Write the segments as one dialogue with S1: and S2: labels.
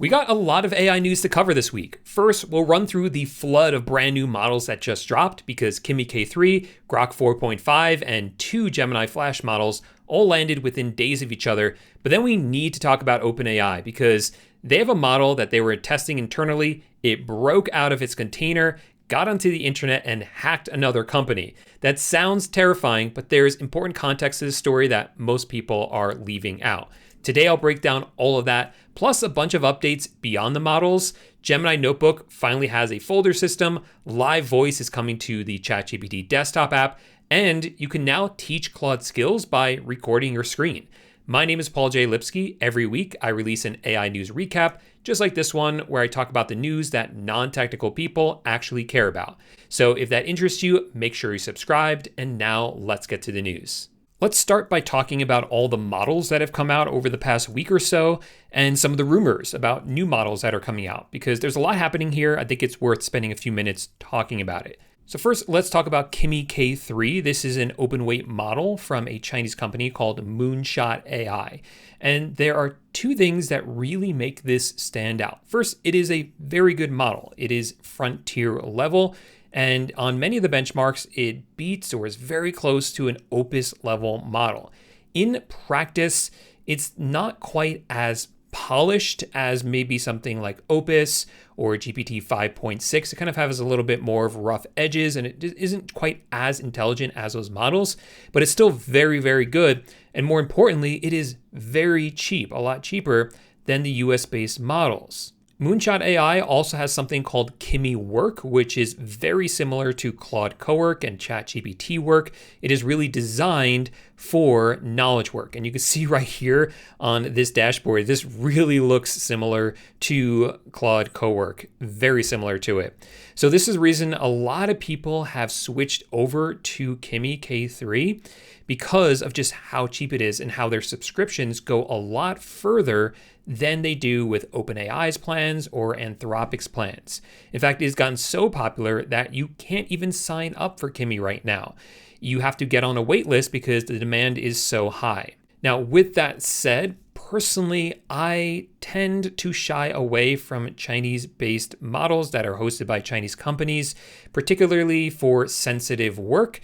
S1: We got a lot of AI news to cover this week. First, we'll run through the flood of brand new models that just dropped because Kimi K3, Grok 4.5, and 2 Gemini Flash models all landed within days of each other. But then we need to talk about OpenAI because they have a model that they were testing internally. It broke out of its container, got onto the internet, and hacked another company. That sounds terrifying, but there's important context to the story that most people are leaving out. Today, I'll break down all of that, plus a bunch of updates beyond the models. Gemini Notebook finally has a folder system, live voice is coming to the ChatGPT desktop app, and you can now teach Claude skills by recording your screen. My name is Paul J. Lipsky. Every week, I release an AI news recap, just like this one, where I talk about the news that non-technical people actually care about. So if that interests you, make sure you're subscribed, and now let's get to the news. Let's start by talking about all the models that have come out over the past week or so and some of the rumors about new models that are coming out, because there's a lot happening here. I think it's worth spending a few minutes talking about it. So first, let's talk about Kimi K3. This is an open weight model from a Chinese company called Moonshot AI. And there are two things that really make this stand out. First, it is a very good model. It is frontier level. And on many of the benchmarks, it beats or is very close to an Opus level model. In practice, it's not quite as polished as maybe something like Opus or GPT 5.6. It kind of has a little bit more of rough edges and it isn't quite as intelligent as those models, but it's still very, very good. And more importantly, it is very cheap, a lot cheaper than the US-based models. Moonshot AI also has something called Kimi Work, which is very similar to Claude Cowork and ChatGPT Work. It is really designed for knowledge work. And you can see right here on this dashboard, this really looks similar to Claude Cowork, very similar to it. So this is the reason a lot of people have switched over to Kimi K3 because of just how cheap it is and how their subscriptions go a lot further than they do with OpenAI's plans or Anthropic's plans. In fact, it has gotten so popular that you can't even sign up for Kimi right now. You have to get on a wait list because the demand is so high. Now, with that said, personally, I tend to shy away from Chinese-based models that are hosted by Chinese companies, particularly for sensitive work.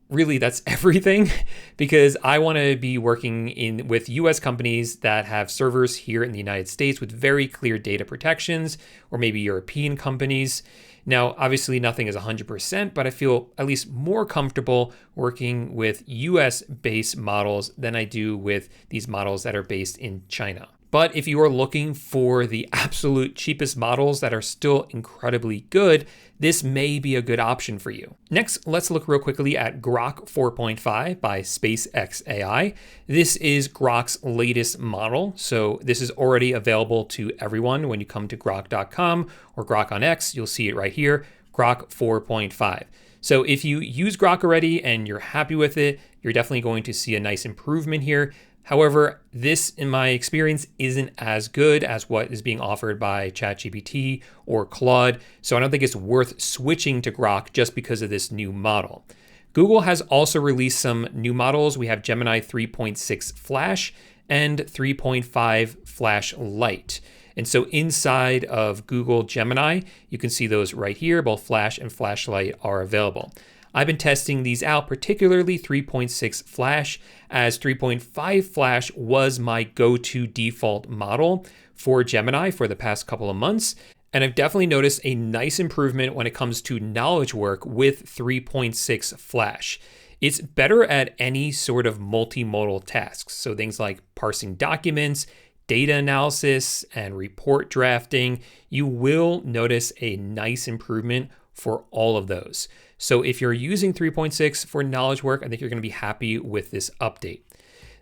S1: Really, that's everything, because I want to be working with US companies that have servers here in the United States with very clear data protections, or maybe European companies. Now, obviously nothing is 100%, but I feel at least more comfortable working with US-based models than I do with these models that are based in China. But if you are looking for the absolute cheapest models that are still incredibly good, this may be a good option for you. Next, let's look real quickly at Grok 4.5 by SpaceX AI. This is Grok's latest model, so this is already available to everyone. When you come to grok.com or Grok on X, you'll see it right here, Grok 4.5. So if you use Grok already and you're happy with it, you're definitely going to see a nice improvement here. However, this, in my experience, isn't as good as what is being offered by ChatGPT or Claude, so I don't think it's worth switching to Grok just because of this new model. Google has also released some new models. We have Gemini 3.6 Flash and 3.5 Flash Lite. And so inside of Google Gemini, you can see those right here. Both Flash and Flash Lite are available. I've been testing these out, particularly 3.6 Flash, as 3.5 Flash was my go-to default model for Gemini for the past couple of months. And I've definitely noticed a nice improvement when it comes to knowledge work with 3.6 Flash. It's better at any sort of multimodal tasks. So things like parsing documents, data analysis, and report drafting. You will notice a nice improvement for all of those. So if you're using 3.6 for knowledge work, I think you're going to be happy with this update.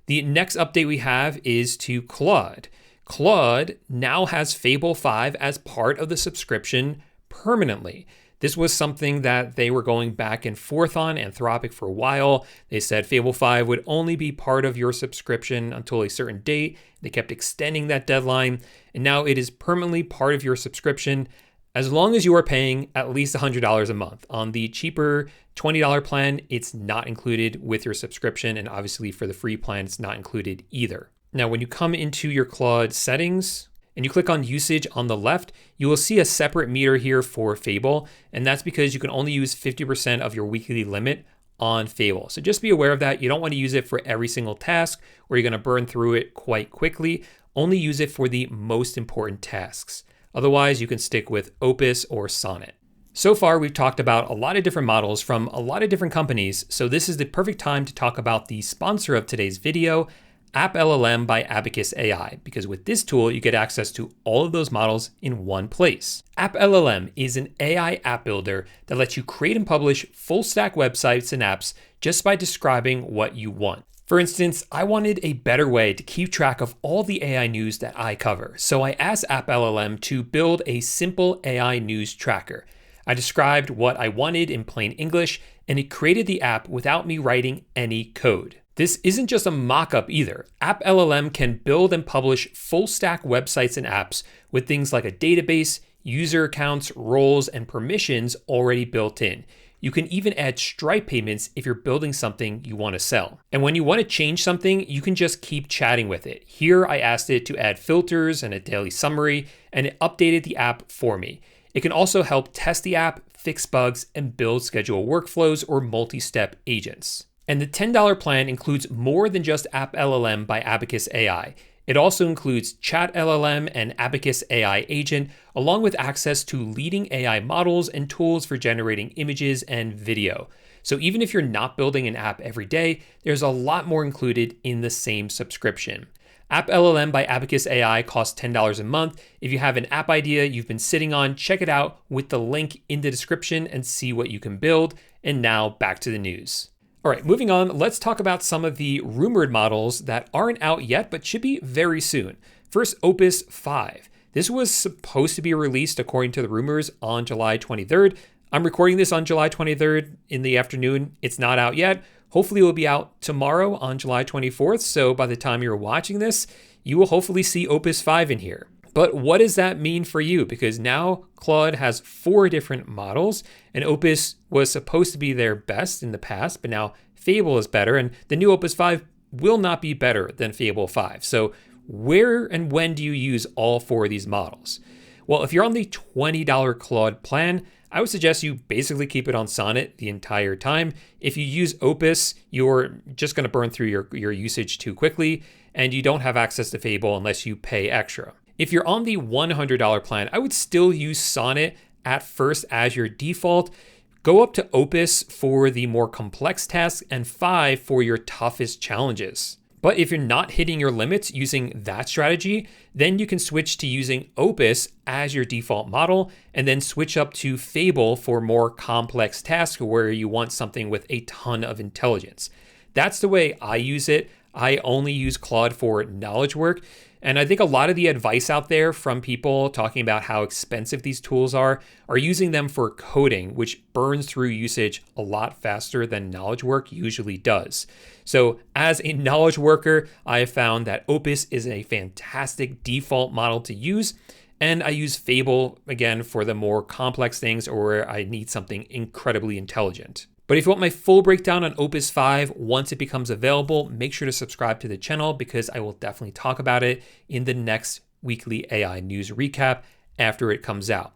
S1: The next update we have is to Claude. Claude now has Fable 5 as part of the subscription permanently. This was something that they were going back and forth on, Anthropic, for a while. They said Fable 5 would only be part of your subscription until a certain date. They kept extending that deadline, and now it is permanently part of your subscription as long as you are paying at least $100 a month. On the cheaper $20 plan, it's not included with your subscription, and obviously for the free plan, it's not included either. Now, when you come into your Claude settings, and you click on usage on the left, you will see a separate meter here for Fable, and that's because you can only use 50% of your weekly limit on Fable. So just be aware of that. You don't want to use it for every single task or you're going to burn through it quite quickly. Only use it for the most important tasks. Otherwise, you can stick with Opus or Sonnet. So far, we've talked about a lot of different models from a lot of different companies, so this is the perfect time to talk about the sponsor of today's video, AppLLM by Abacus AI, because with this tool, you get access to all of those models in one place. AppLLM is an AI app builder that lets you create and publish full stack websites and apps just by describing what you want. For instance, I wanted a better way to keep track of all the AI news that I cover, so I asked AppLLM to build a simple AI news tracker. I described what I wanted in plain English, and it created the app without me writing any code. This isn't just a mock-up either. AppLLM can build and publish full-stack websites and apps with things like a database, user accounts, roles, and permissions already built in. You can even add Stripe payments if you're building something you want to sell. And when you want to change something, you can just keep chatting with it. Here, I asked it to add filters and a daily summary, and it updated the app for me. It can also help test the app, fix bugs, and build schedule workflows or multi-step agents. And the $10 plan includes more than just AppLLM by Abacus AI. It also includes ChatLLM and Abacus AI Agent, along with access to leading AI models and tools for generating images and video. So even if you're not building an app every day, there's a lot more included in the same subscription. AppLLM by Abacus AI costs $10 a month. If you have an app idea you've been sitting on, check it out with the link in the description and see what you can build. And now back to the news. All right, moving on, let's talk about some of the rumored models that aren't out yet, but should be very soon. First, Opus 5. This was supposed to be released, according to the rumors, on July 23rd. I'm recording this on July 23rd in the afternoon. It's not out yet. Hopefully it will be out tomorrow on July 24th. So by the time you're watching this, you will hopefully see Opus 5 in here. But what does that mean for you? Because now Claude has 4 different models, and Opus was supposed to be their best in the past, but now Fable is better, and the new Opus 5 will not be better than Fable 5. So where and when do you use all 4 of these models? Well, if you're on the $20 Claude plan, I would suggest you basically keep it on Sonnet the entire time. If you use Opus, you're just going to burn through your usage too quickly, and you don't have access to Fable unless you pay extra. If you're on the $100 plan, I would still use Sonnet at first as your default. Go up to Opus for the more complex tasks and 5 for your toughest challenges. But if you're not hitting your limits using that strategy, then you can switch to using Opus as your default model and then switch up to Fable for more complex tasks where you want something with a ton of intelligence. That's the way I use it. I only use Claude for knowledge work. And I think a lot of the advice out there from people talking about how expensive these tools are using them for coding, which burns through usage a lot faster than knowledge work usually does. So as a knowledge worker, I have found that Opus is a fantastic default model to use. And I use Fable, again, for the more complex things or where I need something incredibly intelligent. But if you want my full breakdown on Opus 5, once it becomes available, make sure to subscribe to the channel because I will definitely talk about it in the next weekly AI news recap after it comes out.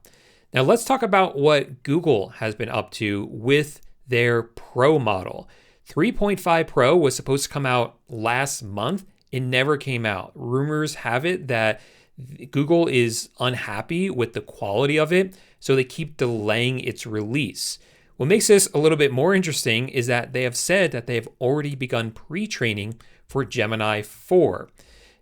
S1: Now let's talk about what Google has been up to with their Pro model. 3.5 Pro was supposed to come out last month. It never came out. Rumors have it that Google is unhappy with the quality of it, so they keep delaying its release. What makes this a little bit more interesting is that they have said that they have already begun pre-training for Gemini 4.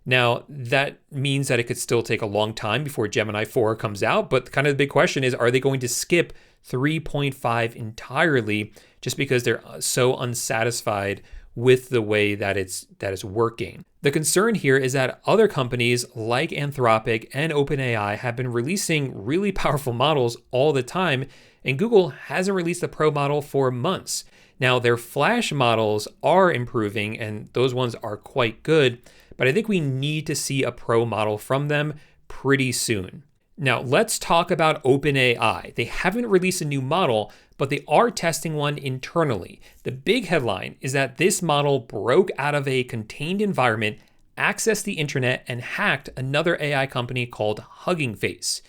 S1: Now, that means that it could still take a long time before Gemini 4 comes out, but kind of the big question is, are they going to skip 3.5 entirely just because they're so unsatisfied with the way that it's working? The concern here is that other companies like Anthropic and OpenAI have been releasing really powerful models all the time, and Google hasn't released the Pro model for months. Now, their Flash models are improving, and those ones are quite good, but I think we need to see a Pro model from them pretty soon. Now, let's talk about OpenAI. They haven't released a new model, but they are testing one internally. The big headline is that this model broke out of a contained environment accessed the internet and hacked another AI company called Hugging Face.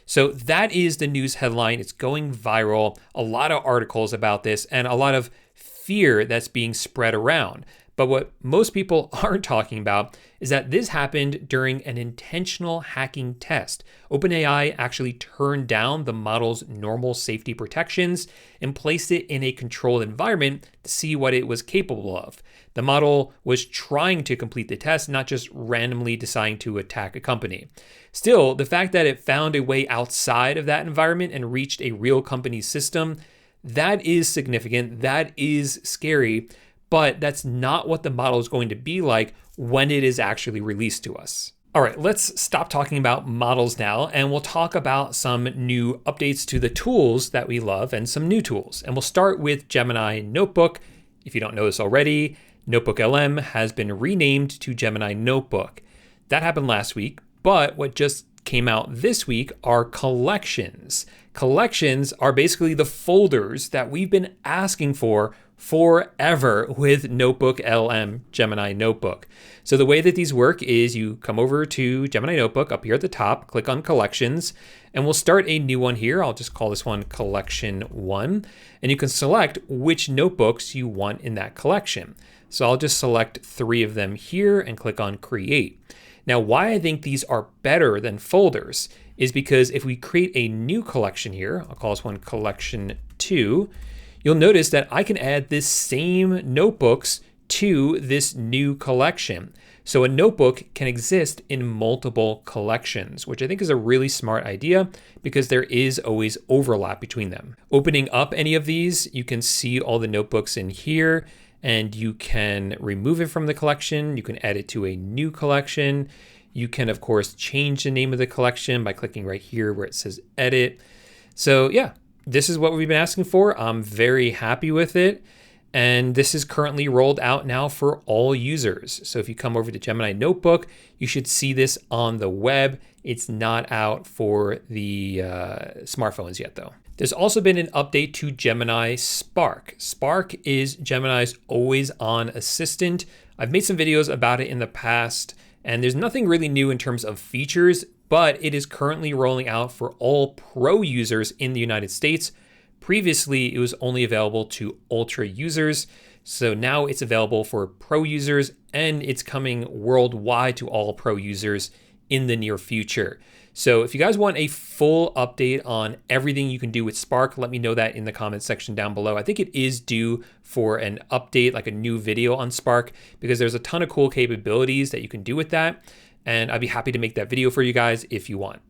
S1: So that is the news headline. It's going viral. A lot of articles about this and a lot of fear that's being spread around. But what most people aren't talking about is that this happened during an intentional hacking test. OpenAI actually turned down the model's normal safety protections and placed it in a controlled environment to see what it was capable of. The model was trying to complete the test, not just randomly deciding to attack a company. Still, the fact that it found a way outside of that environment and reached a real company's system, that is significant, that is scary. But that's not what the model is going to be like when it is actually released to us. All right, let's stop talking about models now, and we'll talk about some new updates to the tools that we love and some new tools. And we'll start with Gemini Notebook. If you don't know this already, NotebookLM has been renamed to Gemini Notebook. That happened last week, but what just came out this week are collections. Collections are basically the folders that we've been asking for forever with NotebookLM Gemini Notebook. So the way that these work is you come over to Gemini Notebook up here at the top, click on collections, and we'll start a new one here. I'll just call this one collection 1, and you can select which notebooks you want in that collection. So I'll just select 3 of them here and click on create. Now, why I think these are better than folders is because if we create a new collection here, I'll call this one collection 2, you'll notice that I can add this same notebooks to this new collection. So a notebook can exist in multiple collections, which I think is a really smart idea because there is always overlap between them. Opening up any of these, you can see all the notebooks in here, and you can remove it from the collection. You can add it to a new collection. You can, of course, change the name of the collection by clicking right here where it says edit. So yeah, this is what we've been asking for. I'm very happy with it. And this is currently rolled out now for all users. So if you come over to Gemini Notebook, you should see this on the web. It's not out for the smartphones yet though. There's also been an update to Gemini Spark. Spark is Gemini's always-on assistant. I've made some videos about it in the past, and there's nothing really new in terms of features, but it is currently rolling out for all pro users in the United States. Previously, it was only available to Ultra users. So now it's available for pro users, and it's coming worldwide to all pro users in the near future. So if you guys want a full update on everything you can do with Spark, let me know that in the comments section down below. I think it is due for an update, like a new video on Spark, because there's a ton of cool capabilities that you can do with that. And I'd be happy to make that video for you guys if you want.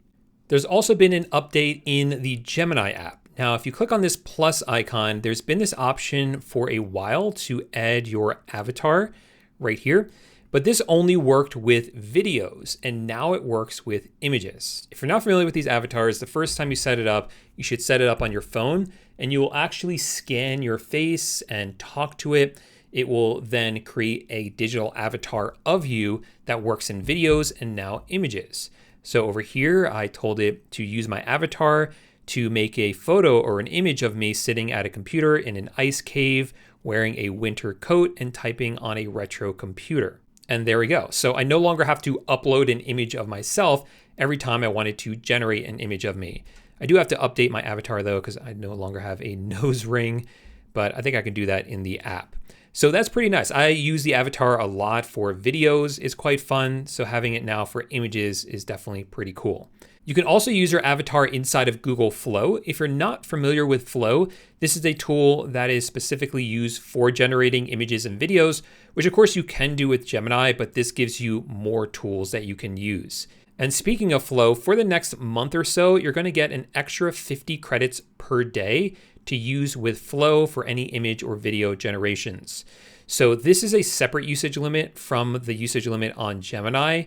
S1: There's also been an update in the Gemini app. Now, if you click on this plus icon, there's been this option for a while to add your avatar right here. But this only worked with videos, and now it works with images. If you're not familiar with these avatars, the first time you set it up, you should set it up on your phone, and you will actually scan your face and talk to it. It will then create a digital avatar of you that works in videos and now images. So over here, I told it to use my avatar to make a photo or an image of me sitting at a computer in an ice cave, wearing a winter coat and typing on a retro computer. And there we go. So I no longer have to upload an image of myself every time I wanted to generate an image of me. I do have to update my avatar though, because I no longer have a nose ring, but I think I can do that in the app. So that's pretty nice. I use the avatar a lot for videos. It's quite fun. So having it now for images is definitely pretty cool. You can also use your avatar inside of Google Flow. If you're not familiar with Flow, this is a tool that is specifically used for generating images and videos, which of course you can do with Gemini, but this gives you more tools that you can use. And speaking of Flow, for the next month or so, you're going to get an extra 50 credits per day to use with Flow for any image or video generations. So this is a separate usage limit from the usage limit on Gemini.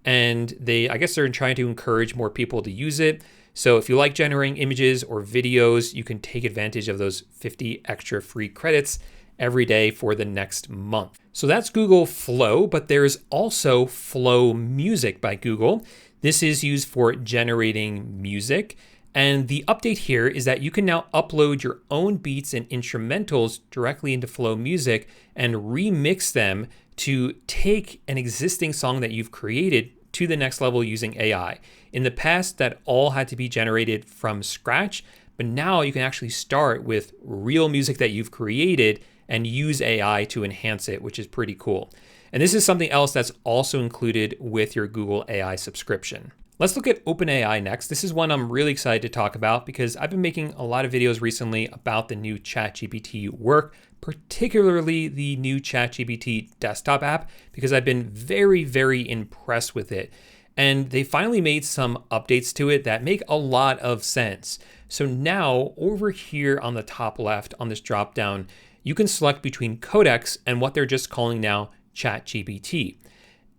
S1: And I guess they're trying to encourage more people to use it. So if you like generating images or videos, you can take advantage of those 50 extra free credits every day for the next month. So that's Google Flow, but there's also Flow Music by Google. This is used for generating music. And the update here is that you can now upload your own beats and instrumentals directly into Flow Music and remix them to take an existing song that you've created to the next level using AI. In the past, that all had to be generated from scratch, but now you can actually start with real music that you've created and use AI to enhance it, which is pretty cool. And this is something else that's also included with your Google AI subscription. Let's look at OpenAI next. This is one I'm really excited to talk about because I've been making a lot of videos recently about the new ChatGPT work, particularly the new ChatGPT desktop app, because I've been very, very impressed with it. And they finally made some updates to it that make a lot of sense. So now over here on the top left on this drop down, you can select between codecs and what they're just calling now ChatGPT.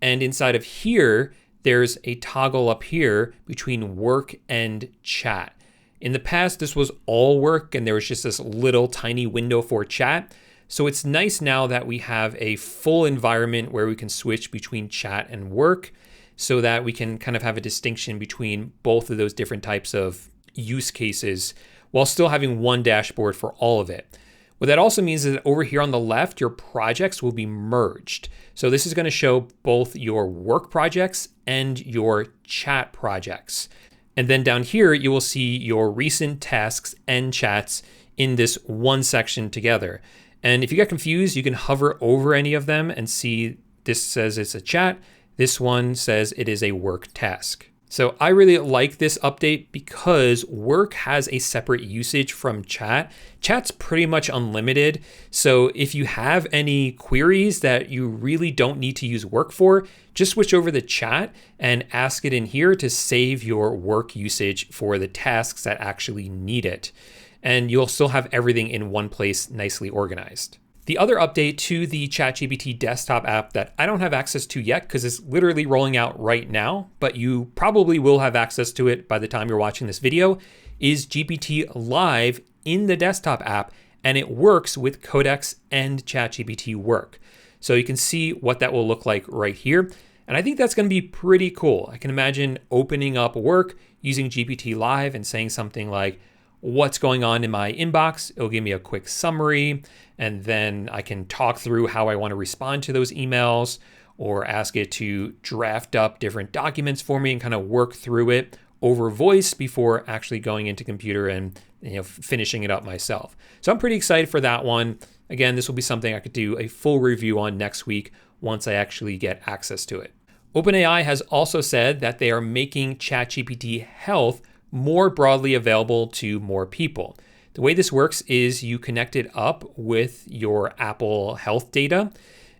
S1: And inside of here, there's a toggle up here between work and chat. In the past, this was all work and there was just this little tiny window for chat. So it's nice now that we have a full environment where we can switch between chat and work so that we can kind of have a distinction between both of those different types of use cases while still having one dashboard for all of it. What that also means is that over here on the left, your projects will be merged. So this is going to show both your work projects and your chat projects. And then down here, you will see your recent tasks and chats in this one section together. And if you get confused, you can hover over any of them and see this says it's a chat. This one says it is a work task. So I really like this update because work has a separate usage from chat. Chat's pretty much unlimited. So if you have any queries that you really don't need to use work for, just switch over to chat and ask it in here to save your work usage for the tasks that actually need it. And you'll still have everything in one place nicely organized. The other update to the ChatGPT desktop app that I don't have access to yet because it's literally rolling out right now, but you probably will have access to it by the time you're watching this video, is GPT Live in the desktop app, and it works with Codex and ChatGPT work. So you can see what that will look like right here. And I think that's going to be pretty cool. I can imagine opening up work using GPT Live and saying something like, what's going on in my inbox? It'll give me a quick summary, and then I can talk through how I want to respond to those emails or ask it to draft up different documents for me and kind of work through it over voice before actually going into computer and finishing it up myself. So I'm pretty excited for that one. Again, this will be something I could do a full review on next week once I actually get access to it. OpenAI has also said that they are making ChatGPT Health more broadly available to more people. The way this works is you connect it up with your Apple Health data,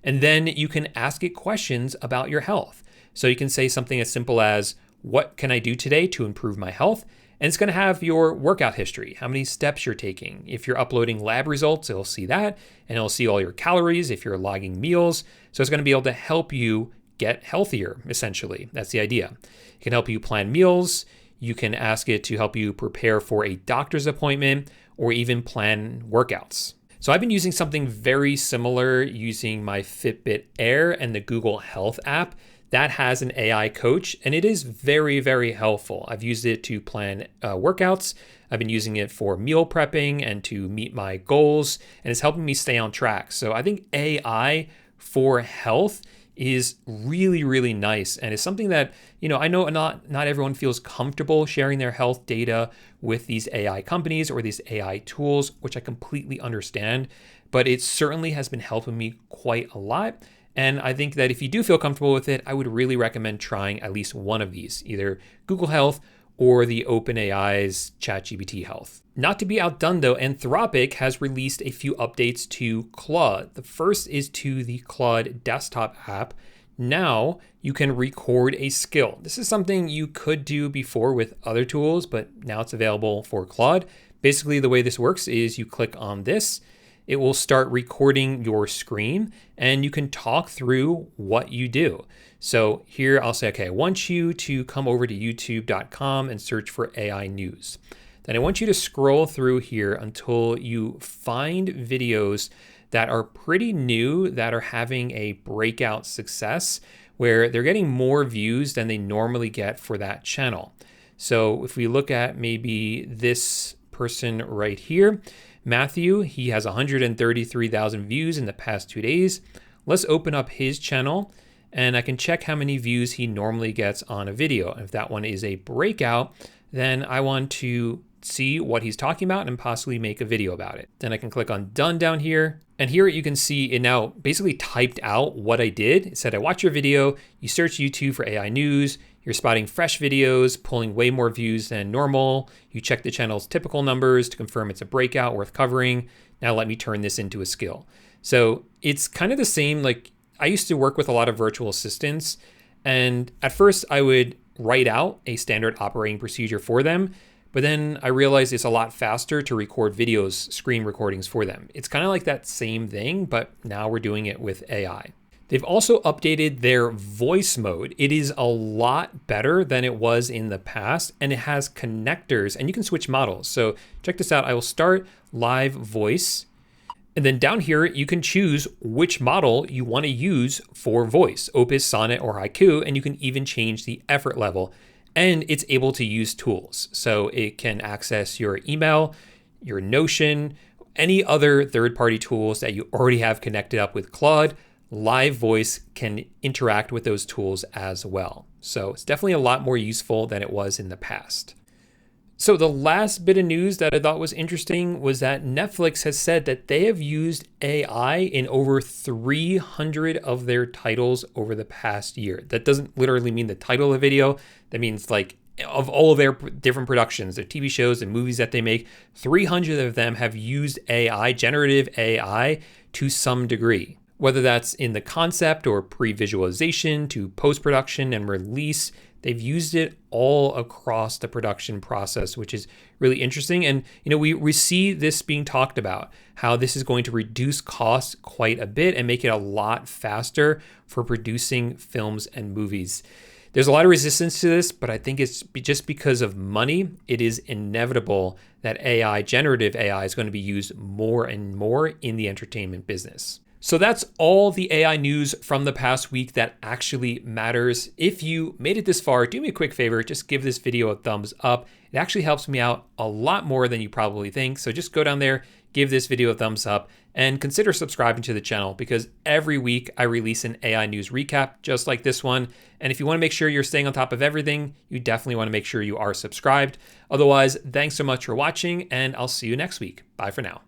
S1: and then you can ask it questions about your health. So you can say something as simple as, what can I do today to improve my health? And it's going to have your workout history, how many steps you're taking. If you're uploading lab results, it'll see that, and it'll see all your calories if you're logging meals. So it's going to be able to help you get healthier, essentially. That's the idea. It can help you plan meals. You can ask it to help you prepare for a doctor's appointment or even plan workouts. So I've been using something very similar using my Fitbit Air and the Google Health app that has an AI coach, and it is very, very helpful. I've used it to plan workouts. I've been using it for meal prepping and to meet my goals, and it's helping me stay on track. So I think AI for health is really, really nice. And it's something that, I know not everyone feels comfortable sharing their health data with these AI companies or these AI tools, which I completely understand, but it certainly has been helping me quite a lot. And I think that if you do feel comfortable with it, I would really recommend trying at least one of these, either Google Health or the OpenAI's ChatGPT Health. Not to be outdone though, Anthropic has released a few updates to Claude. The first is to the Claude desktop app. Now you can record a skill. This is something you could do before with other tools, but now it's available for Claude. Basically, the way this works is you click on this, it will start recording your screen and you can talk through what you do. So here I'll say, okay, I want you to come over to youtube.com and search for AI news. Then I want you to scroll through here until you find videos that are pretty new, that are having a breakout success, where they're getting more views than they normally get for that channel. So if we look at maybe this person right here, Matthew, he has 133,000 views in the past 2 days. Let's open up his channel and I can check how many views he normally gets on a video. And if that one is a breakout, then I want to see what he's talking about and possibly make a video about it. Then I can click on done down here. And here you can see it now basically typed out what I did. It said, I watch your video, you search YouTube for AI news, you're spotting fresh videos, pulling way more views than normal. You check the channel's typical numbers to confirm it's a breakout worth covering. Now let me turn this into a skill. So it's kind of the same, like I used to work with a lot of virtual assistants, and at first I would write out a standard operating procedure for them, but then I realized it's a lot faster to record videos, screen recordings for them. It's kind of like that same thing, but now we're doing it with AI. They've also updated their voice mode. It is a lot better than it was in the past, and it has connectors and you can switch models. So check this out. I will start live voice. And then down here, you can choose which model you want to use for voice, Opus, Sonnet, or Haiku, and you can even change the effort level. And it's able to use tools. So it can access your email, your Notion, any other third-party tools that you already have connected up with Claude. Live voice can interact with those tools as well. So it's definitely a lot more useful than it was in the past. So the last bit of news that I thought was interesting was that Netflix has said that they have used AI in over 300 of their titles over the past year. That doesn't literally mean the title of the video. That means like of all of their different productions, their TV shows and movies that they make, 300 of them have used AI, generative AI, to some degree. Whether that's in the concept or pre-visualization to post-production and release, they've used it all across the production process, which is really interesting. And we see this being talked about, how this is going to reduce costs quite a bit and make it a lot faster for producing films and movies. There's a lot of resistance to this, but I think it's just because of money. It is inevitable that AI, generative AI, is going to be used more and more in the entertainment business. So that's all the AI news from the past week that actually matters. If you made it this far, do me a quick favor, just give this video a thumbs up. It actually helps me out a lot more than you probably think. So just go down there, give this video a thumbs up, and consider subscribing to the channel because every week I release an AI news recap just like this one. And if you want to make sure you're staying on top of everything, you definitely want to make sure you are subscribed. Otherwise, thanks so much for watching and I'll see you next week. Bye for now.